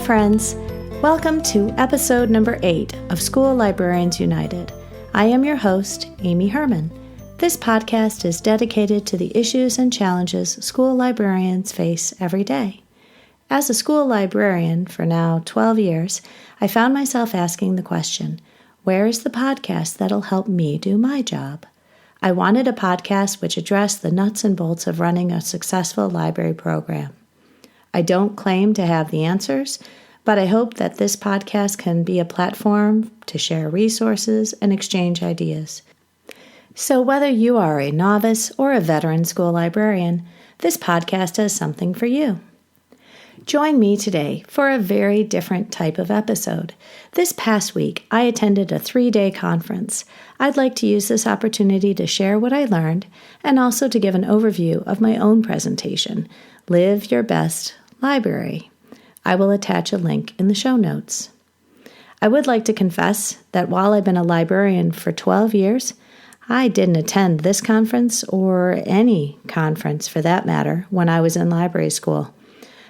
friends. Welcome to episode number 8 of School Librarians United. I am your host, Amy Herman. This podcast is dedicated to the issues and challenges school librarians face every day. As a school librarian for now 12 years, I found myself asking the question, where is the podcast that'll help me do my job? I wanted a podcast which addressed the nuts and bolts of running a successful library program. I don't claim to have the answers, but I hope that this podcast can be a platform to share resources and exchange ideas. So whether you are a novice or a veteran school librarian, this podcast has something for you. Join me today for a very different type of episode. This past week, I attended a 3-day conference. I'd like to use this opportunity to share what I learned and also to give an overview of my own presentation, Live Your Best Library. I will attach a link in the show notes. I would like to confess that while I've been a librarian for 12 years, I didn't attend this conference or any conference for that matter when I was in library school.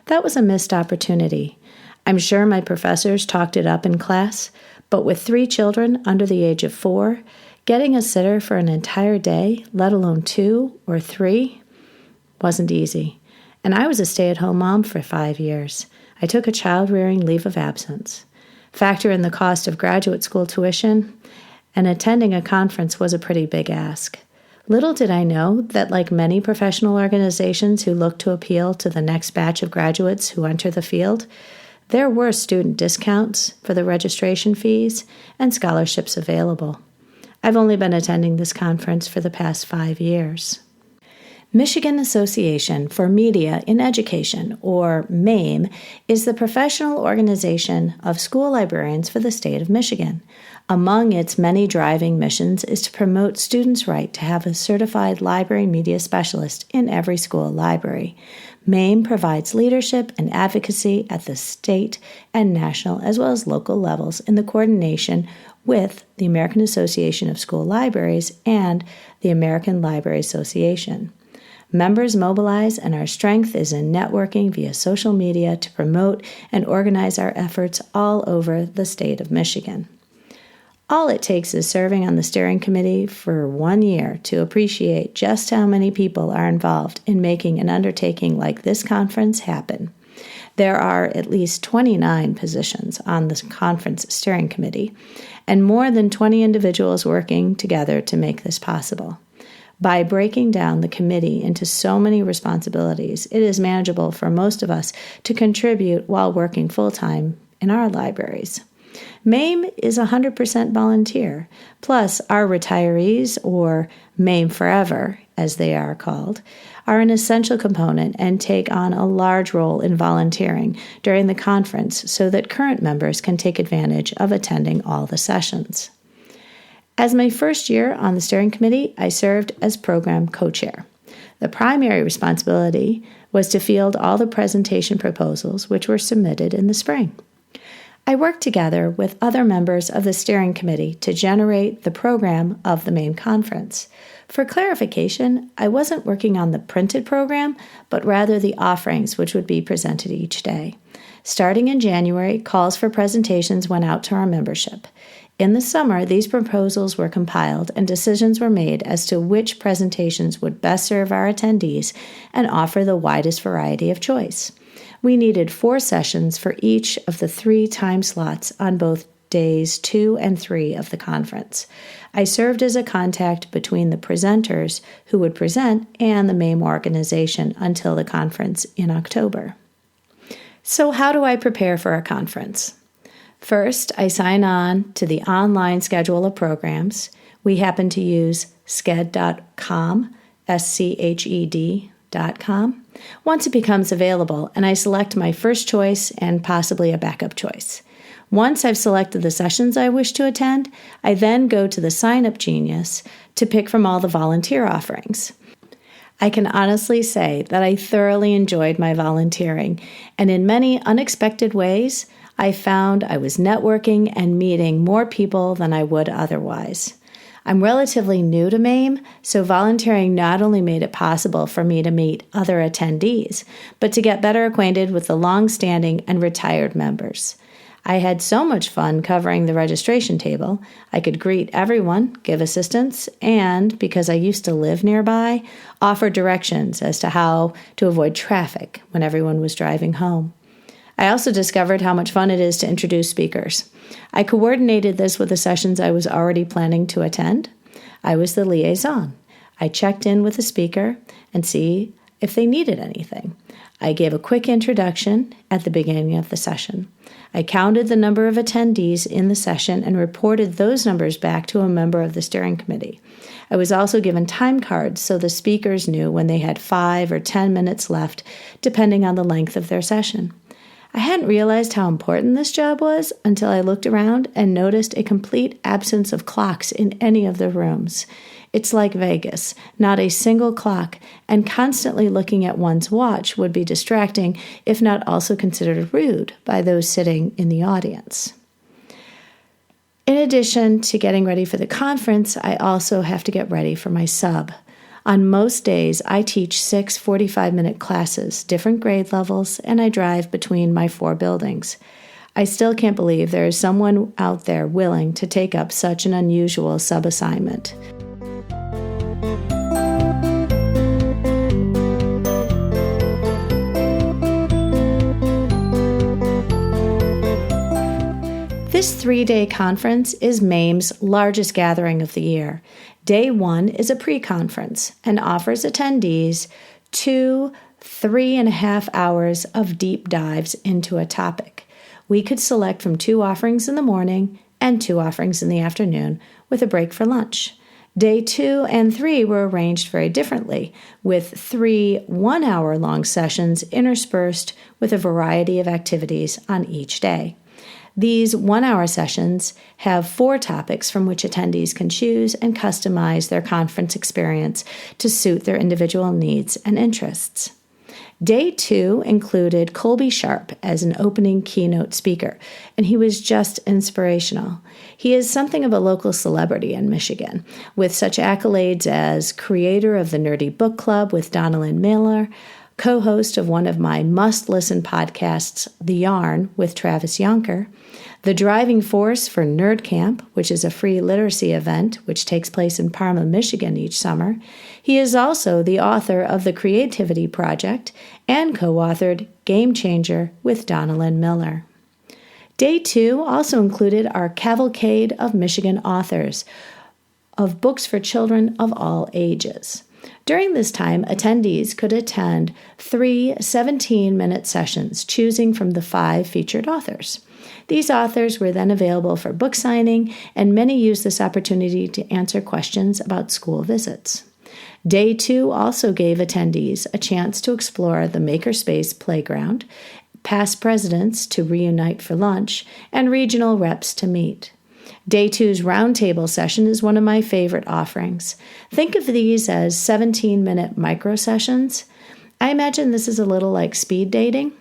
That was a missed opportunity. I'm sure my professors talked it up in class, but with 3 children under the age of 4, getting a sitter for an entire day, let alone 2 or 3, wasn't easy. And I was a stay-at-home mom for 5 years. I took a child-rearing leave of absence. Factor in the cost of graduate school tuition, and attending a conference was a pretty big ask. Little did I know that, like many professional organizations who look to appeal to the next batch of graduates who enter the field, there were student discounts for the registration fees and scholarships available. I've only been attending this conference for the past 5 years. Michigan Association for Media in Education, or MAME, is the professional organization of school librarians for the state of Michigan. Among its many driving missions is to promote students' right to have a certified library media specialist in every school library. MAME provides leadership and advocacy at the state and national as well as local levels in the coordination with the American Association of School Libraries and the American Library Association. Members mobilize, and our strength is in networking via social media to promote and organize our efforts all over the state of Michigan. All it takes is serving on the steering committee for 1 year to appreciate just how many people are involved in making an undertaking like this conference happen. There are at least 29 positions on the conference steering committee, and more than 20 individuals working together to make this possible. By breaking down the committee into so many responsibilities, it is manageable for most of us to contribute while working full-time in our libraries. MAME is 100% volunteer, plus our retirees, or MAME Forever, as they are called, are an essential component and take on a large role in volunteering during the conference so that current members can take advantage of attending all the sessions. As my first year on the steering committee, I served as program co-chair. The primary responsibility was to field all the presentation proposals which were submitted in the spring. I worked together with other members of the steering committee to generate the program of the main conference. For clarification, I wasn't working on the printed program, but rather the offerings which would be presented each day. Starting in January, calls for presentations went out to our membership. In the summer, these proposals were compiled and decisions were made as to which presentations would best serve our attendees and offer the widest variety of choice. We needed 4 sessions for each of the 3 time slots on both days 2 and 3 of the conference. I served as a contact between the presenters who would present and the MAME organization until the conference in October. So how do I prepare for a conference? First, I sign on to the online schedule of programs. We happen to use sched.com, sched.com, once it becomes available, and I select my first choice and possibly a backup choice. Once I've selected the sessions I wish to attend, I then go to the Sign Up Genius to pick from all the volunteer offerings. I can honestly say that I thoroughly enjoyed my volunteering, and in many unexpected ways, I found I was networking and meeting more people than I would otherwise. I'm relatively new to MAME, so volunteering not only made it possible for me to meet other attendees, but to get better acquainted with the long-standing and retired members. I had so much fun covering the registration table. I could greet everyone, give assistance, and, because I used to live nearby, offer directions as to how to avoid traffic when everyone was driving home. I also discovered how much fun it is to introduce speakers. I coordinated this with the sessions I was already planning to attend. I was the liaison. I checked in with the speaker and see if they needed anything. I gave a quick introduction at the beginning of the session. I counted the number of attendees in the session and reported those numbers back to a member of the steering committee. I was also given time cards so the speakers knew when they had 5 or 10 minutes left, depending on the length of their session. I hadn't realized how important this job was until I looked around and noticed a complete absence of clocks in any of the rooms. It's like Vegas, not a single clock, and constantly looking at one's watch would be distracting, if not also considered rude by those sitting in the audience. In addition to getting ready for the conference, I also have to get ready for my sub. On most days, I teach 6 45-minute classes, different grade levels, and I drive between my 4 buildings. I still can't believe there is someone out there willing to take up such an unusual sub-assignment. This 3-day conference is MAME's largest gathering of the year. Day 1 is a pre-conference and offers attendees 2 3.5 hours of deep dives into a topic. We could select from 2 offerings in the morning and 2 offerings in the afternoon with a break for lunch. Day 2 and 3 were arranged very differently, with 3 one-hour-long sessions interspersed with a variety of activities on each day. These 1-hour sessions have 4 topics from which attendees can choose and customize their conference experience to suit their individual needs and interests. Day 2 included Colby Sharp as an opening keynote speaker, and he was just inspirational. He is something of a local celebrity in Michigan, with such accolades as creator of the Nerdy Book Club with Donalyn Miller, co-host of one of my must-listen podcasts, The Yarn with Travis Yonker, the driving force for Nerd Camp, which is a free literacy event which takes place in Parma, Michigan each summer. He is also the author of The Creativity Project and co-authored Game Changer with Donalyn Miller. Day 2 also included our cavalcade of Michigan authors of books for children of all ages. During this time, attendees could attend 3 17-minute sessions, choosing from the 5 featured authors. These authors were then available for book signing, and many used this opportunity to answer questions about school visits. Day 2 also gave attendees a chance to explore the Makerspace Playground, past presidents to reunite for lunch, and regional reps to meet. Day 2's roundtable session is one of my favorite offerings. Think of these as 17-minute micro sessions. I imagine this is a little like speed dating.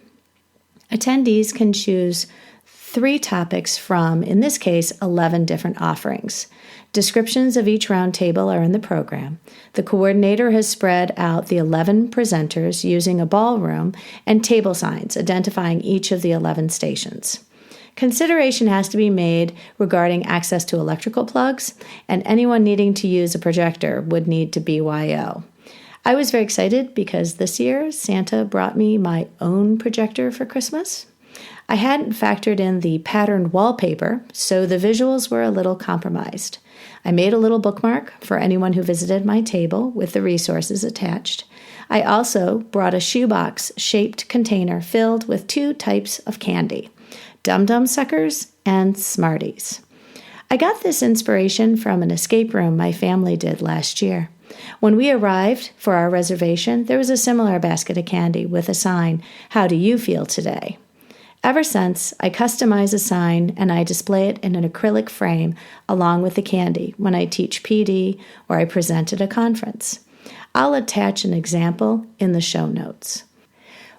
Attendees can choose 3 topics from, in this case, 11 different offerings. Descriptions of each roundtable are in the program. The coordinator has spread out the 11 presenters using a ballroom and table signs identifying each of the 11 stations. Consideration has to be made regarding access to electrical plugs, and anyone needing to use a projector would need to BYO. I was very excited because this year Santa brought me my own projector for Christmas. I hadn't factored in the patterned wallpaper, so the visuals were a little compromised. I made a little bookmark for anyone who visited my table with the resources attached. I also brought a shoebox-shaped container filled with 2 types of candy, Dum Dum Suckers and Smarties. I got this inspiration from an escape room my family did last year. When we arrived for our reservation, there was a similar basket of candy with a sign, "How do you feel today?" Ever since, I customize a sign and I display it in an acrylic frame along with the candy when I teach PD or I present at a conference. I'll attach an example in the show notes.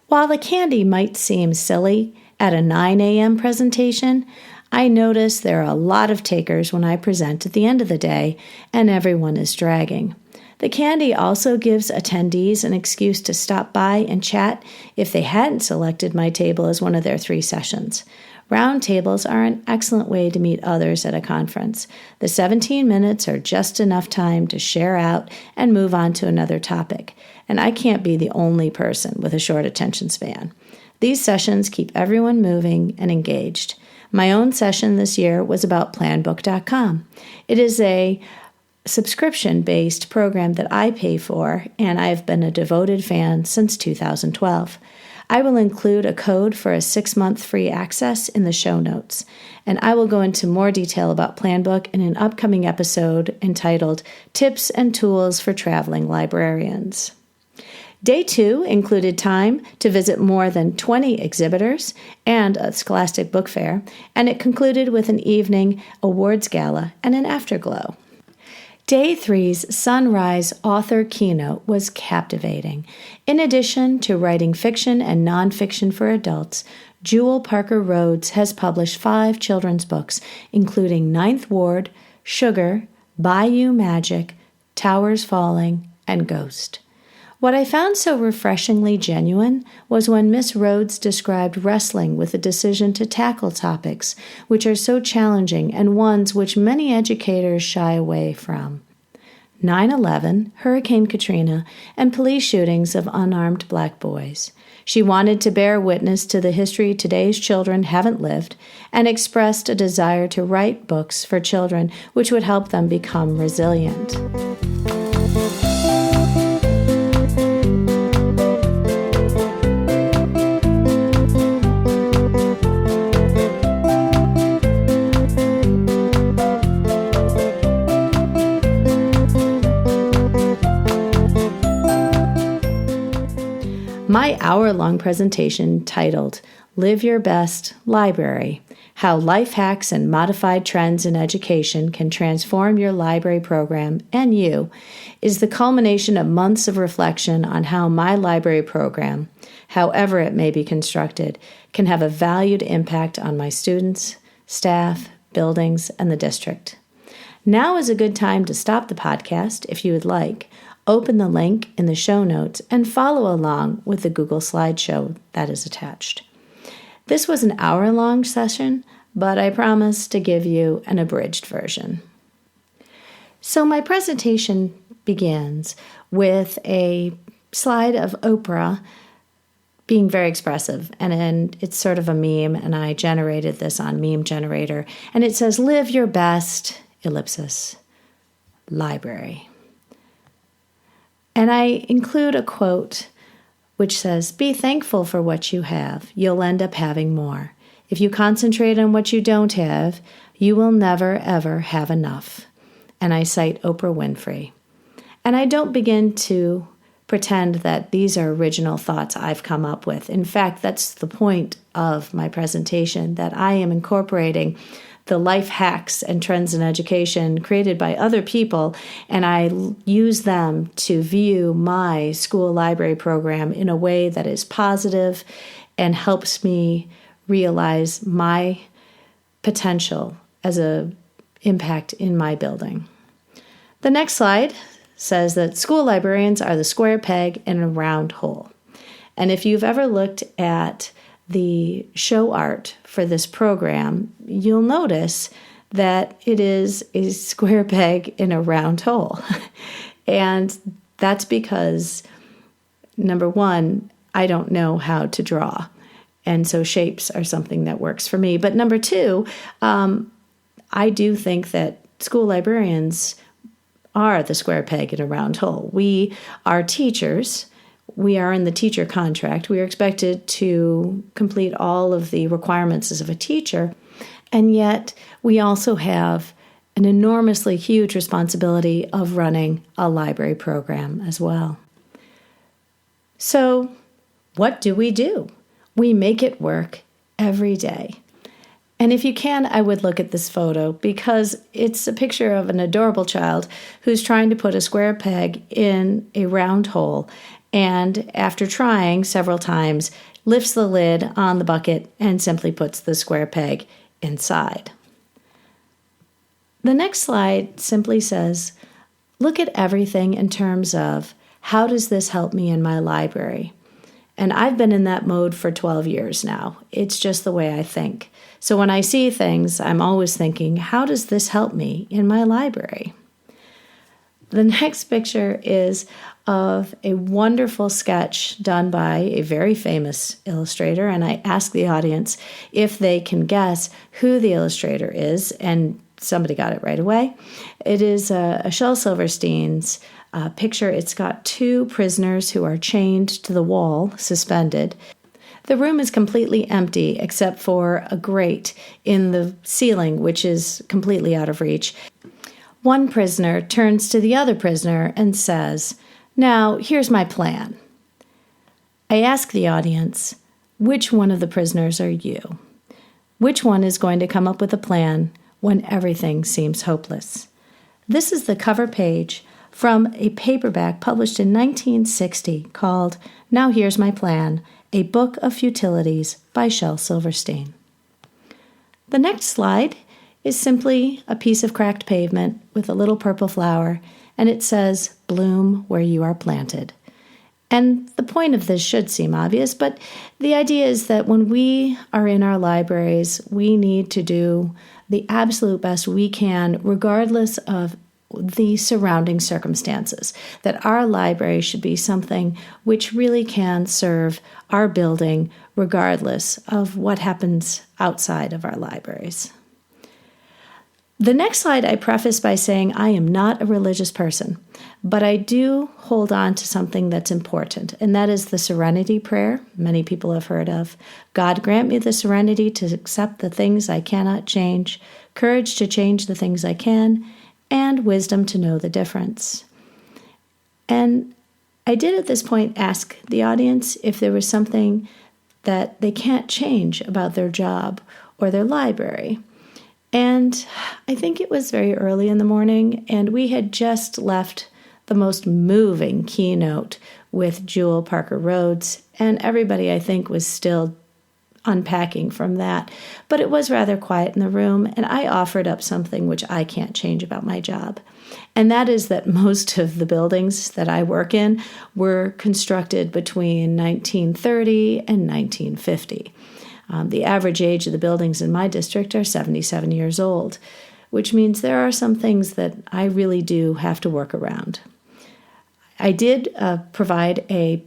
While the candy might seem silly at a 9 a.m. presentation, I notice there are a lot of takers when I present at the end of the day, and everyone is dragging. The candy also gives attendees an excuse to stop by and chat if they hadn't selected my table as one of their 3 sessions. Round tables are an excellent way to meet others at a conference. The 17 minutes are just enough time to share out and move on to another topic. And I can't be the only person with a short attention span. These sessions keep everyone moving and engaged. My own session this year was about planbook.com. It is a subscription-based program that I pay for, and I've been a devoted fan since 2012. I will include a code for a 6-month free access in the show notes, and I will go into more detail about Planbook in an upcoming episode entitled Tips and Tools for Traveling Librarians. Day 2 included time to visit more than 20 exhibitors and a Scholastic Book Fair, and it concluded with an evening awards gala and an afterglow. Day 3's Sunrise Author Keynote was captivating. In addition to writing fiction and nonfiction for adults, Jewel Parker Rhodes has published 5 children's books, including Ninth Ward, Sugar, Bayou Magic, Towers Falling, and Ghost. What I found so refreshingly genuine was when Miss Rhodes described wrestling with the decision to tackle topics which are so challenging and ones which many educators shy away from. 9/11, Hurricane Katrina, and police shootings of unarmed black boys. She wanted to bear witness to the history today's children haven't lived and expressed a desire to write books for children which would help them become resilient. My hour-long presentation titled Live Your Best Library, How Life Hacks and Modified Trends in Education Can Transform Your Library Program and You, is the culmination of months of reflection on how my library program, however it may be constructed, can have a valued impact on my students, staff, buildings, and the district. Now is a good time to stop the podcast if you would like. Open the link in the show notes and follow along with the Google slideshow that is attached. This was an hour-long session, but I promise to give you an abridged version. So my presentation begins with a slide of Oprah being very expressive, and it's sort of a meme, and I generated this on Meme Generator, and it says, "Live your best, library." And I include a quote which says, "Be thankful for what you have. You'll end up having more. If you concentrate on what you don't have, you will never, ever have enough." And I cite Oprah Winfrey. And I don't begin to pretend that these are original thoughts I've come up with. In fact, that's the point of my presentation, that I am incorporating the life hacks and trends in education created by other people, and I use them to view my school library program in a way that is positive and helps me realize my potential as an impact in my building. The next slide says that school librarians are the square peg in a round hole. And if you've ever looked at the show art for this program, you'll notice that it is a square peg in a round hole. And that's because, number one, I don't know how to draw. And so shapes are something that works for me. But number two, I do think that school librarians are the square peg in a round hole. We are teachers. We are in the teacher contract. We are expected to complete all of the requirements as of a teacher, and yet we also have an enormously huge responsibility of running a library program as well. So, what do? We make it work every day. And if you can, I would look at this photo because it's a picture of an adorable child who's trying to put a square peg in a round hole, and after trying several times, lifts the lid on the bucket and simply puts the square peg inside. The next slide simply says, look at everything in terms of how does this help me in my library? And I've been in that mode for 12 years now. It's just the way I think. So when I see things, I'm always thinking, how does this help me in my library? The next picture is of a wonderful sketch done by a very famous illustrator, and I asked the audience if they can guess who the illustrator is, and somebody got it right away. It is a Shel Silverstein's picture. It's got two prisoners who are chained to the wall, suspended. The room is completely empty except for a grate in the ceiling, which is completely out of reach. One prisoner turns to the other prisoner and says, "Now, here's my plan." I ask the audience, which one of the prisoners are you? Which one is going to come up with a plan when everything seems hopeless? This is the cover page from a paperback published in 1960 called Now Here's My Plan, A Book of Futilities by Shel Silverstein. The next slide is simply a piece of cracked pavement with a little purple flower, and it says, "Bloom where you are planted." And the point of this should seem obvious, but the idea is that when we are in our libraries, we need to do the absolute best we can, regardless of the surrounding circumstances, that our library should be something which really can serve our building regardless of what happens outside of our libraries. The next slide I preface by saying I am not a religious person, but I do hold on to something that's important, and that is the serenity prayer many people have heard of. God grant me the serenity to accept the things I cannot change, courage to change the things I can, and wisdom to know the difference. And I did at this point ask the audience if there was something that they can't change about their job or their library. And I think it was very early in the morning, and we had just left the most moving keynote with Jewel Parker Rhodes, and everybody, I think, was still unpacking from that. But it was rather quiet in the room, and I offered up something which I can't change about my job. And that is that most of the buildings that I work in were constructed between 1930 and 1950. The average age of the buildings in my district are 77 years old, which means there are some things that I really do have to work around. I did provide a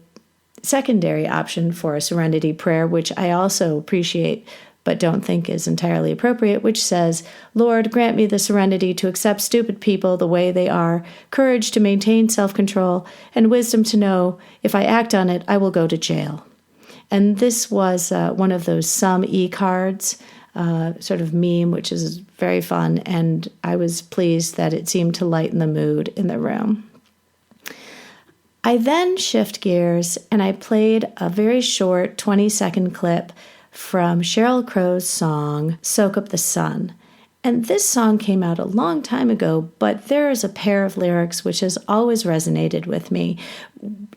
secondary option for a serenity prayer, which I also appreciate but don't think is entirely appropriate, which says, "Lord, grant me the serenity to accept stupid people the way they are, courage to maintain self-control, and wisdom to know if I act on it, I will go to jail." And this was one of those some e-cards, sort of meme, which is very fun, and I was pleased that it seemed to lighten the mood in the room. I then shift gears, and I played a very short 20-second clip from Sheryl Crow's song, "Soak Up the Sun." And this song came out a long time ago, but there is a pair of lyrics which has always resonated with me,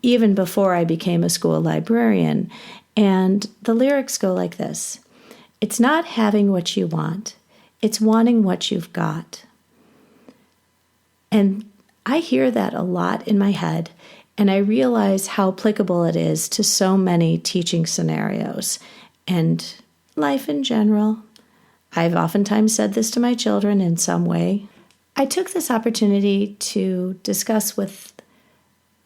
even before I became a school librarian. And the lyrics go like this: "It's not having what you want, it's wanting what you've got." And I hear that a lot in my head, and I realize how applicable it is to so many teaching scenarios and life in general. I've oftentimes said this to my children in some way. I took this opportunity to discuss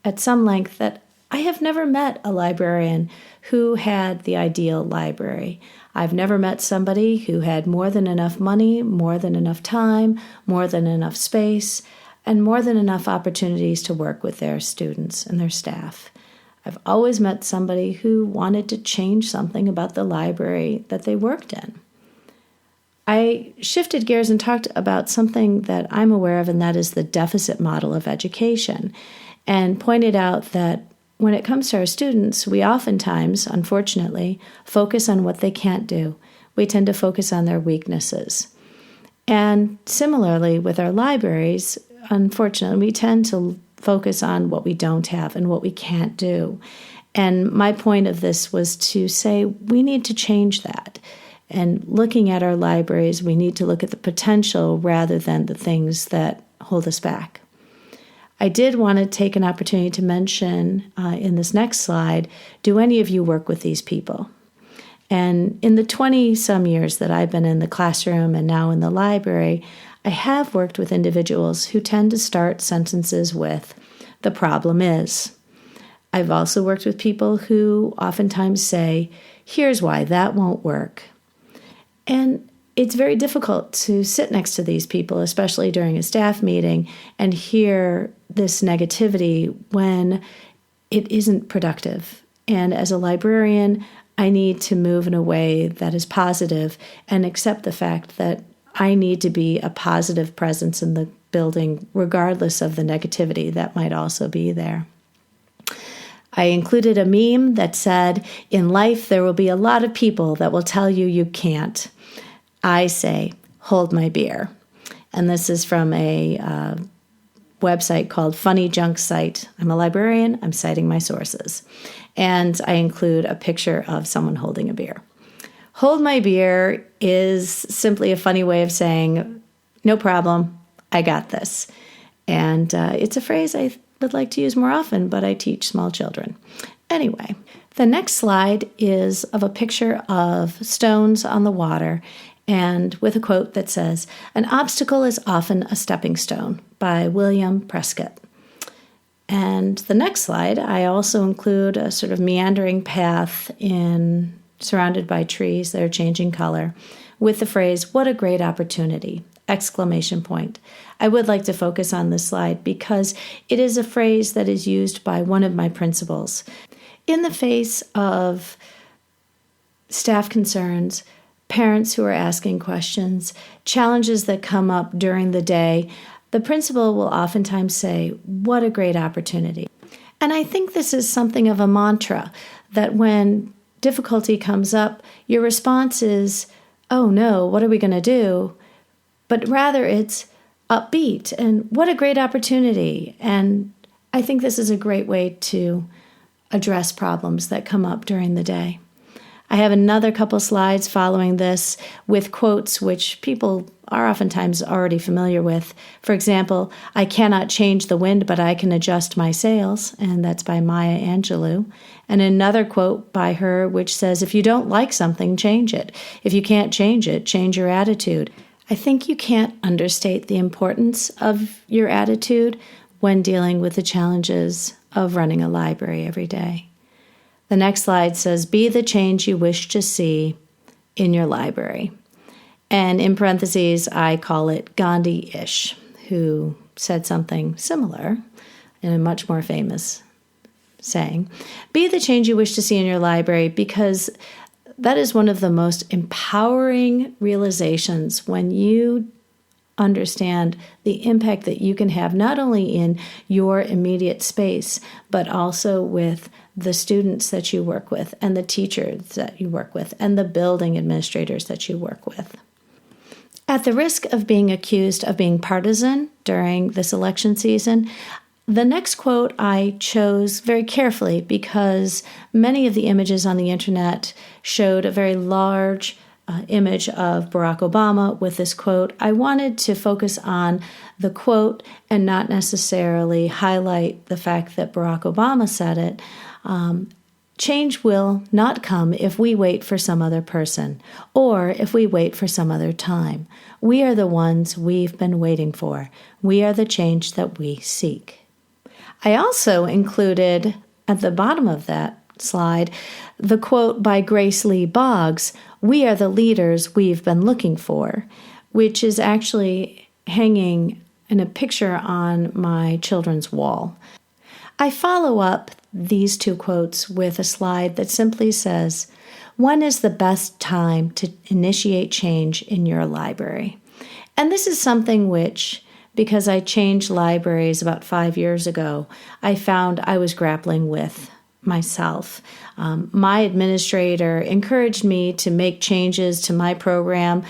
at some length that I have never met a librarian who had the ideal library. I've never met somebody who had more than enough money, more than enough time, more than enough space, and more than enough opportunities to work with their students and their staff. I've always met somebody who wanted to change something about the library that they worked in. I shifted gears and talked about something that I'm aware of, and that is the deficit model of education, and pointed out that when it comes to our students, we oftentimes, unfortunately, focus on what they can't do. We tend to focus on their weaknesses. And similarly, with our libraries, unfortunately, we tend to focus on what we don't have and what we can't do. And my point of this was to say we need to change that. And looking at our libraries, we need to look at the potential rather than the things that hold us back. I did want to take an opportunity to mention in this next slide, do any of you work with these people? And in the 20-some years that I've been in the classroom and now in the library, I have worked with individuals who tend to start sentences with, "the problem is." I've also worked with people who oftentimes say, "here's why that won't work." And it's very difficult to sit next to these people, especially during a staff meeting, and hear this negativity when it isn't productive. And as a librarian, I need to move in a way that is positive and accept the fact that I need to be a positive presence in the building, regardless of the negativity that might also be there. I included a meme that said, "In life, there will be a lot of people that will tell you you can't. I say, hold my beer." And this is from a website called Funny Junk Site. I'm a librarian. I'm citing my sources. And I include a picture of someone holding a beer. Hold my beer is simply a funny way of saying, no problem, I got this. And it's a phrase I would like to use more often, but I teach small children. Anyway, the next slide is of a picture of stones on the water, and with a quote that says, "An obstacle is often a stepping stone," by William Prescott. And the next slide, I also include a sort of meandering path surrounded by trees that are changing color with the phrase, "what a great opportunity!" exclamation point. I would like to focus on this slide because it is a phrase that is used by one of my principals. In the face of staff concerns, parents who are asking questions, challenges that come up during the day, the principal will oftentimes say, "what a great opportunity." And I think this is something of a mantra, that when difficulty comes up, your response is, "oh no, what are we going to do?" But rather it's upbeat and "what a great opportunity." And I think this is a great way to address problems that come up during the day. I have another couple slides following this with quotes which people are oftentimes already familiar with. For example, "I cannot change the wind, but I can adjust my sails," and that's by Maya Angelou. And another quote by her which says, "if you don't like something, change it. If you can't change it, change your attitude." I think you can't understate the importance of your attitude when dealing with the challenges of running a library every day. The next slide says, "be the change you wish to see in your library." And in parentheses, I call it Gandhi-ish, who said something similar in a much more famous saying. Be the change you wish to see in your library, because that is one of the most empowering realizations when you understand the impact that you can have not only in your immediate space, but also with the students that you work with and the teachers that you work with and the building administrators that you work with. At the risk of being accused of being partisan during this election season, the next quote I chose very carefully because many of the images on the internet showed a very large image of Barack Obama with this quote. I wanted to focus on the quote and not necessarily highlight the fact that Barack Obama said it. Change will not come if we wait for some other person or if we wait for some other time. We are the ones we've been waiting for. We are the change that we seek. I also included at the bottom of that slide the quote by Grace Lee Boggs, "We are the leaders we've been looking for," which is actually hanging in a picture on my children's wall. I follow up these two quotes with a slide that simply says, "When is the best time to initiate change in your library?" And this is something which, because I changed libraries about 5 years ago, I found I was grappling with myself. My administrator encouraged me to make changes to my program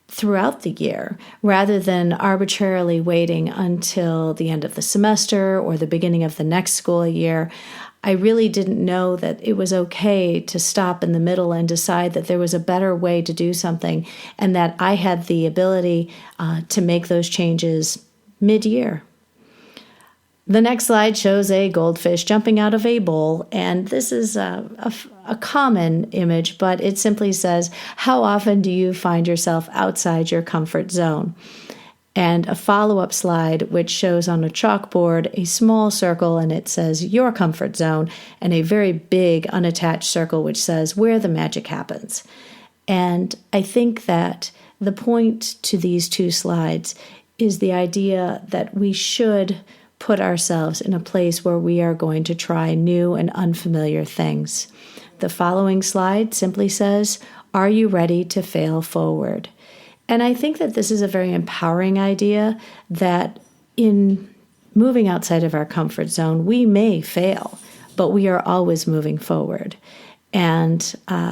throughout the year rather than arbitrarily waiting until the end of the semester or the beginning of the next school year. I really didn't know that it was okay to stop in the middle and decide that there was a better way to do something and that I had the ability to make those changes mid-year. The next slide shows a goldfish jumping out of a bowl, and this is a common image, but it simply says, how often do you find yourself outside your comfort zone? And a follow-up slide which shows on a chalkboard a small circle and it says your comfort zone, and a very big unattached circle which says where the magic happens. And I think that the point to these two slides is the idea that we should put ourselves in a place where we are going to try new and unfamiliar things. The following slide simply says, are you ready to fail forward? And I think that this is a very empowering idea that in moving outside of our comfort zone, we may fail, but we are always moving forward. And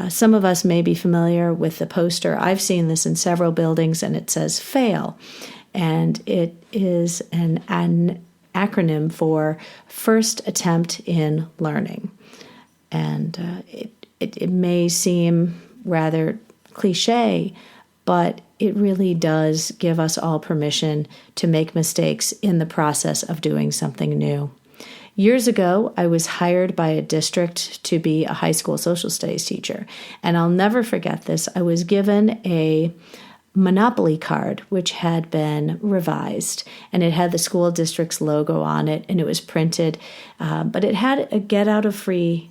some of us may be familiar with the poster. I've seen this in several buildings, and it says FAIL. And it is an acronym for First Attempt in Learning. And it may seem rather cliche, but it really does give us all permission to make mistakes in the process of doing something new. Years ago, I was hired by a district to be a high school social studies teacher, and I'll never forget this. I was given a Monopoly card, which had been revised, and it had the school district's logo on it, and it was printed, but it had a get-out-of-free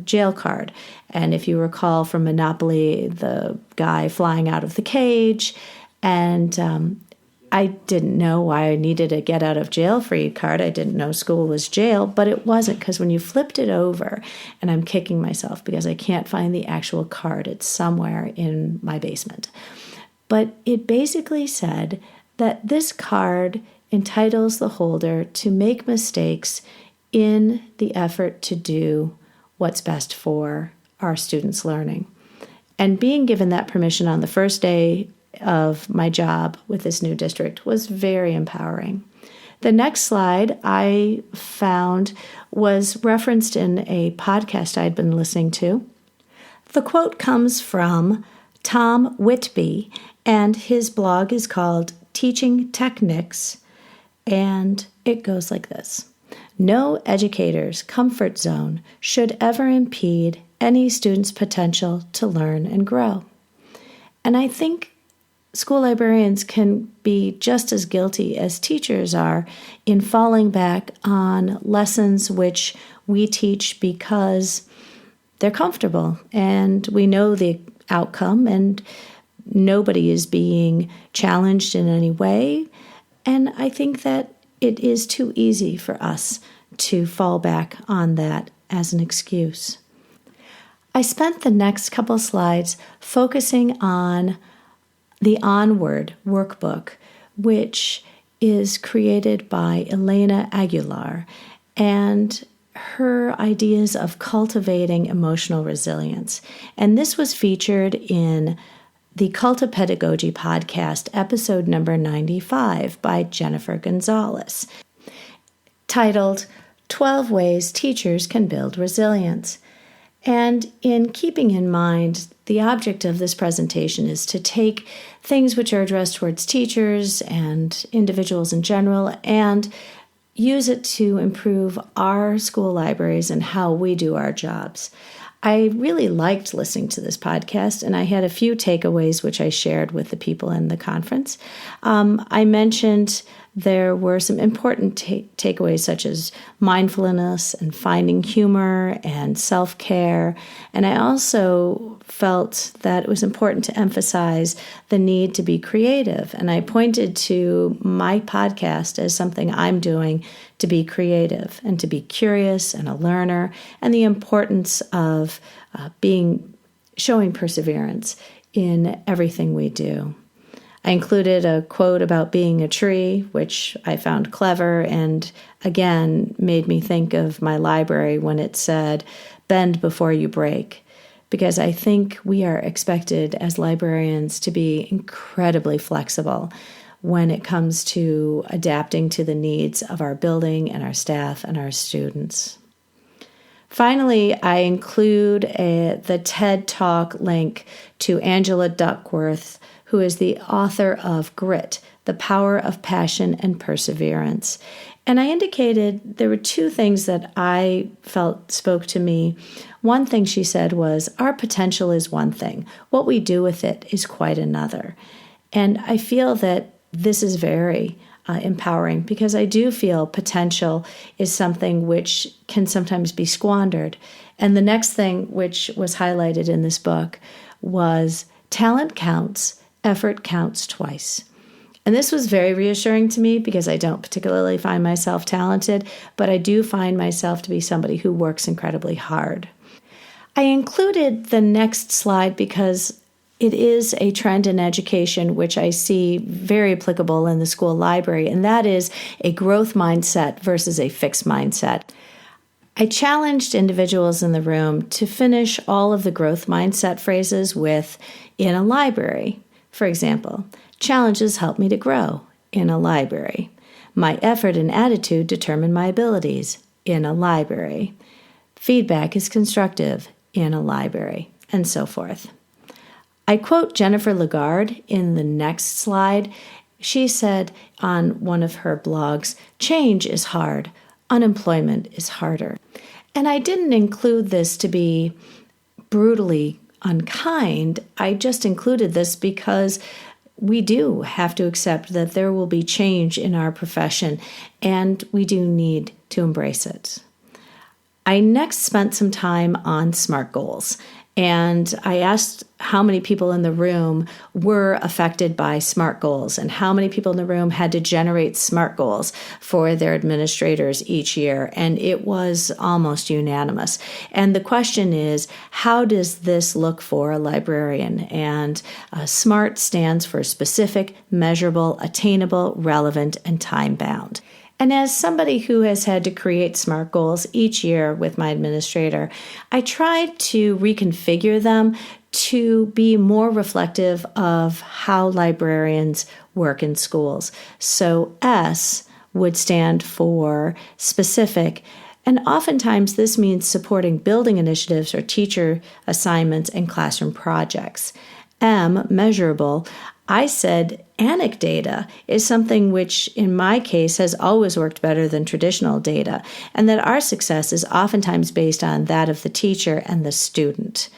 jail card. And if you recall from Monopoly, the guy flying out of the cage, and I didn't know why I needed a get-out-of-jail-free card. I didn't know school was jail, but it wasn't, because when you flipped it over, and I'm kicking myself because I can't find the actual card, it's somewhere in my basement. But it basically said that this card entitles the holder to make mistakes in the effort to do what's best for our students' learning. And being given that permission on the first day of my job with this new district was very empowering. The next slide I found was referenced in a podcast I'd been listening to. The quote comes from Tom Whitby, and his blog is called Teaching Techniques, and it goes like this. No educator's comfort zone should ever impede any student's potential to learn and grow. And I think school librarians can be just as guilty as teachers are in falling back on lessons which we teach because they're comfortable and we know the outcome and nobody is being challenged in any way. And I think that it is too easy for us to fall back on that as an excuse. I spent the next couple slides focusing on the Onward workbook, which is created by Elena Aguilar, and her ideas of cultivating emotional resilience. And this was featured in the Cult of Pedagogy podcast, episode number 95 by Jennifer Gonzalez, titled 12 Ways Teachers Can Build Resilience. And in keeping in mind, the object of this presentation is to take things which are addressed towards teachers and individuals in general and use it to improve our school libraries and how we do our jobs. I really liked listening to this podcast, and I had a few takeaways which I shared with the people in the conference. I mentioned there were some important takeaways such as mindfulness and finding humor and self-care. And I also felt that it was important to emphasize the need to be creative. And I pointed to my podcast as something I'm doing to be creative and to be curious and a learner, and the importance of showing perseverance in everything we do. I included a quote about being a tree, which I found clever and, again, made me think of my library when it said, bend before you break. because I think we are expected as librarians to be incredibly flexible when it comes to adapting to the needs of our building and our staff and our students. Finally, I include the TED Talk link to Angela Duckworth, who is the author of Grit, The Power of Passion and Perseverance. And I indicated there were two things that I felt spoke to me. One thing she said was, our potential is one thing. What we do with it is quite another. And I feel that this is very empowering, because I do feel potential is something which can sometimes be squandered. And the next thing which was highlighted in this book was talent counts, effort counts twice. And this was very reassuring to me, because I don't particularly find myself talented, but I do find myself to be somebody who works incredibly hard. I included the next slide because it is a trend in education which I see very applicable in the school library, and that is a growth mindset versus a fixed mindset. I challenged individuals in the room to finish all of the growth mindset phrases with, in a library. For example, challenges help me to grow, in a library. My effort and attitude determine my abilities, in a library. Feedback is constructive, in a library, and so forth. I quote Jennifer Lagarde in the next slide. She said on one of her blogs, change is hard, unemployment is harder. And I didn't include this to be brutally unkind. I just included this because we do have to accept that there will be change in our profession, and we do need to embrace it. I next spent some time on SMART goals. And I asked how many people in the room were affected by SMART goals, and how many people in the room had to generate SMART goals for their administrators each year. And it was almost unanimous. And the question is, how does this look for a librarian? And SMART stands for specific, measurable, attainable, relevant, and time-bound. And as somebody who has had to create SMART goals each year with my administrator, I tried to reconfigure them to be more reflective of how librarians work in schools. So S would stand for specific, and oftentimes this means supporting building initiatives or teacher assignments and classroom projects. M, measurable, I said anecdata is something which, in my case, has always worked better than traditional data, and that our success is oftentimes based on that of the teacher and the student.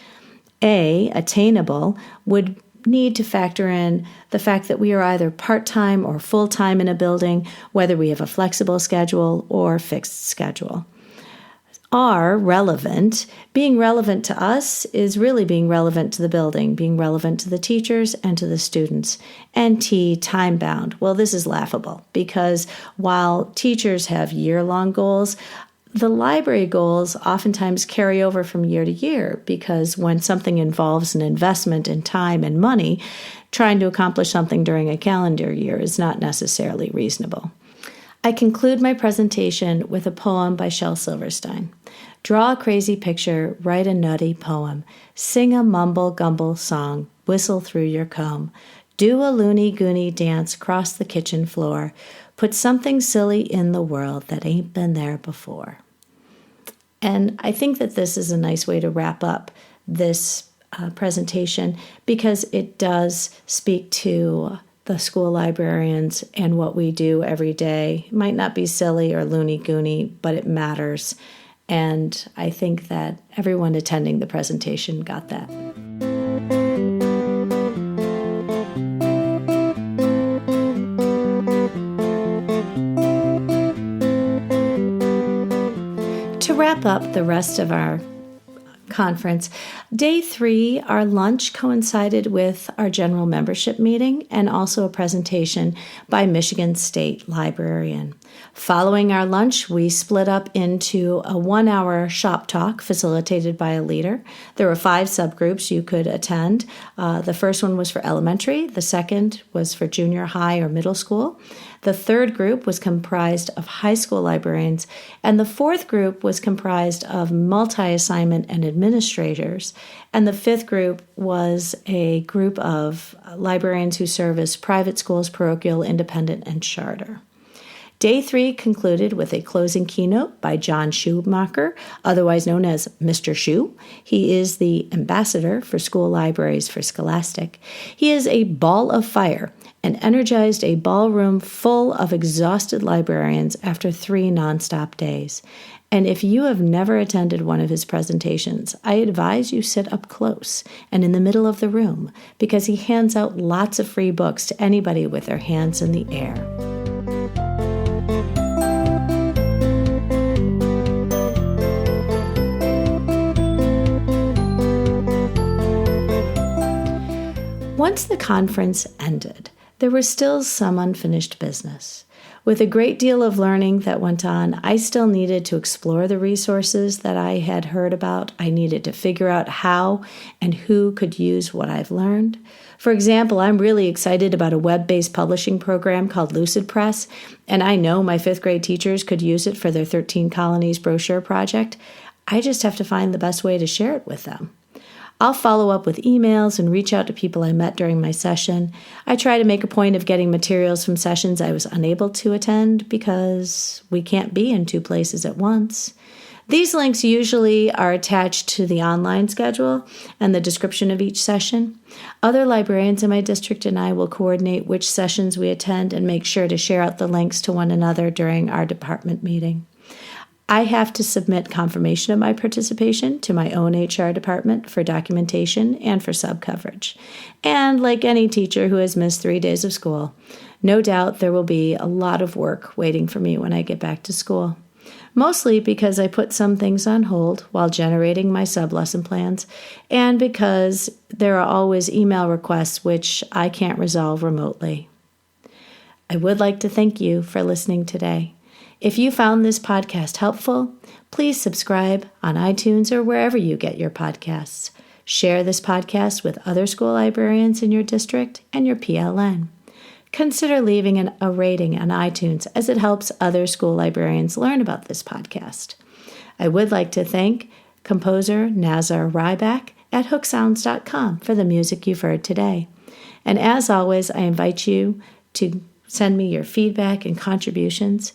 A, attainable, would need to factor in the fact that we are either part-time or full-time in a building, whether we have a flexible schedule or fixed schedule. R, relevant. Being relevant to us is really being relevant to the building, being relevant to the teachers and to the students. And T, time-bound. Well, this is laughable, because while teachers have year-long goals, the library goals oftentimes carry over from year to year, because when something involves an investment in time and money, trying to accomplish something during a calendar year is not necessarily reasonable. I conclude my presentation with a poem by Shel Silverstein. Draw a crazy picture, write a nutty poem, sing a mumble-gumble song, whistle through your comb, do a loony-goony dance across the kitchen floor, put something silly in the world that ain't been there before. And I think that this is a nice way to wrap up this presentation, because it does speak to the school librarians and what we do every day. It might not be silly or loony-goony, but it matters. And I think that everyone attending the presentation got that. To wrap up the rest of our conference, Day 3, our lunch coincided with our general membership meeting and also a presentation by Michigan State librarian. Following our lunch, we split up into a 1-hour shop talk facilitated by a leader. There were 5 subgroups you could attend. The first one was for elementary. The second was for junior high or middle school. The third group was comprised of high school librarians. And the fourth group was comprised of multi-assignment and administrators. And the fifth group was a group of librarians who serve as private schools, parochial, independent, and charter. Day 3 concluded with a closing keynote by John Schumacher, otherwise known as Mr. Schu. He is the ambassador for school libraries for Scholastic. He is a ball of fire and energized a ballroom full of exhausted librarians after 3 nonstop days. And if you have never attended one of his presentations, I advise you sit up close and in the middle of the room because he hands out lots of free books to anybody with their hands in the air. Once the conference ended, there was still some unfinished business. With a great deal of learning that went on, I still needed to explore the resources that I had heard about. I needed to figure out how and who could use what I've learned. For example, I'm really excited about a web-based publishing program called Lucid Press, and I know my 5th grade teachers could use it for their 13 Colonies brochure project. I just have to find the best way to share it with them. I'll follow up with emails and reach out to people I met during my session. I try to make a point of getting materials from sessions I was unable to attend because we can't be in 2 places at once. These links usually are attached to the online schedule and the description of each session. Other librarians in my district and I will coordinate which sessions we attend and make sure to share out the links to one another during our department meeting. I have to submit confirmation of my participation to my own HR department for documentation and for sub-coverage. And like any teacher who has missed 3 days of school, no doubt there will be a lot of work waiting for me when I get back to school. Mostly because I put some things on hold while generating my sub-lesson plans, and because there are always email requests which I can't resolve remotely. I would like to thank you for listening today. If you found this podcast helpful, please subscribe on iTunes or wherever you get your podcasts. Share this podcast with other school librarians in your district and your PLN. Consider leaving a rating on iTunes as it helps other school librarians learn about this podcast. I would like to thank composer Nazar Ryback at hooksounds.com for the music you've heard today. And as always, I invite you to send me your feedback and contributions.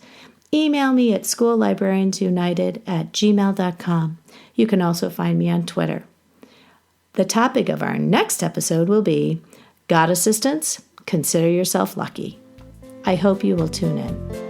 Email me at schoollibrariansunited@gmail.com. You can also find me on Twitter. The topic of our next episode will be, Got Assistance? Consider yourself lucky. I hope you will tune in.